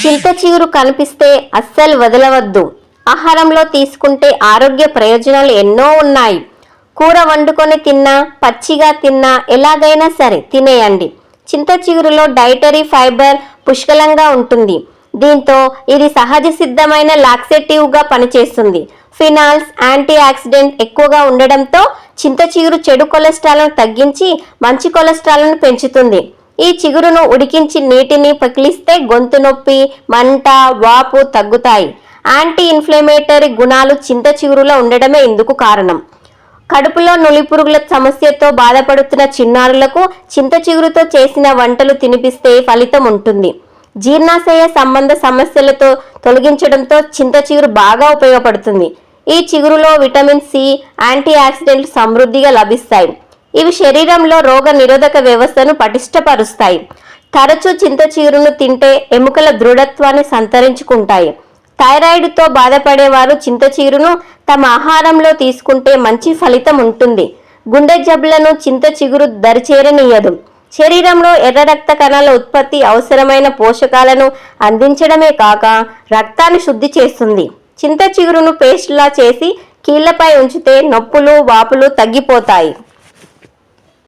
చింత చిగురు కనిపిస్తే అస్సలు వదలవద్దు. ఆహారంలో తీసుకుంటే ఆరోగ్య ప్రయోజనాలు ఎన్నో ఉన్నాయి. కూర వండుకొని తిన్నా, పచ్చిగా తిన్నా, ఎలాగైనా సరే తినేయండి. చింత చిగురులో డైటరీ ఫైబర్ పుష్కలంగా ఉంటుంది. దీంతో ఇది సహజ సిద్ధమైన లాక్సేటివ్గా పనిచేస్తుంది. ఫినాల్స్, యాంటీ ఆక్సిడెంట్ ఎక్కువగా ఉండడంతో చింత చిగురు చెడు కొలెస్ట్రాల్ను తగ్గించి మంచి కొలెస్ట్రాల్ను పెంచుతుంది. ఈ చిగురును ఉడికించి నీటిని పకిలిస్తే గొంతు నొప్పి, మంట, వాపు తగ్గుతాయి. యాంటీ ఇన్ఫ్లమేటరీ గుణాలు చింత చిగురులో ఉండడమే ఇందుకు కారణం. కడుపులో నులిపురుగుల సమస్యతో బాధపడుతున్న చిన్నారులకు చింత చిగురుతో చేసిన వంటలు తినిపిస్తే ఫలితం ఉంటుంది. జీర్ణాశయ సంబంధ సమస్యలతో తొలగించడంతో చింత చిగురు బాగా ఉపయోగపడుతుంది. ఈ చిగురులో విటమిన్ సి, యాంటీ ఆక్సిడెంట్లు సమృద్ధిగా లభిస్తాయి. ఇవి శరీరంలో రోగ నిరోధక వ్యవస్థను పటిష్టపరుస్తాయి. తరచూ చింత చిగురును తింటే ఎముకల దృఢత్వాన్ని సంతరించుకుంటాయి. థైరాయిడ్తో బాధపడేవారు చింత చిగురును తమ ఆహారంలో తీసుకుంటే మంచి ఫలితం ఉంటుంది. గుండె జబ్బులను చింత చిగురు దరిచేరనీయదు. శరీరంలో ఎర్ర రక్త కణాల ఉత్పత్తి అవసరమైన పోషకాలను అందించడమే కాక రక్తాన్ని శుద్ధి చేస్తుంది. చింత చిగురును పేస్ట్లా చేసి కీళ్లపై ఉంచితే నొప్పులు, వాపులు తగ్గిపోతాయి.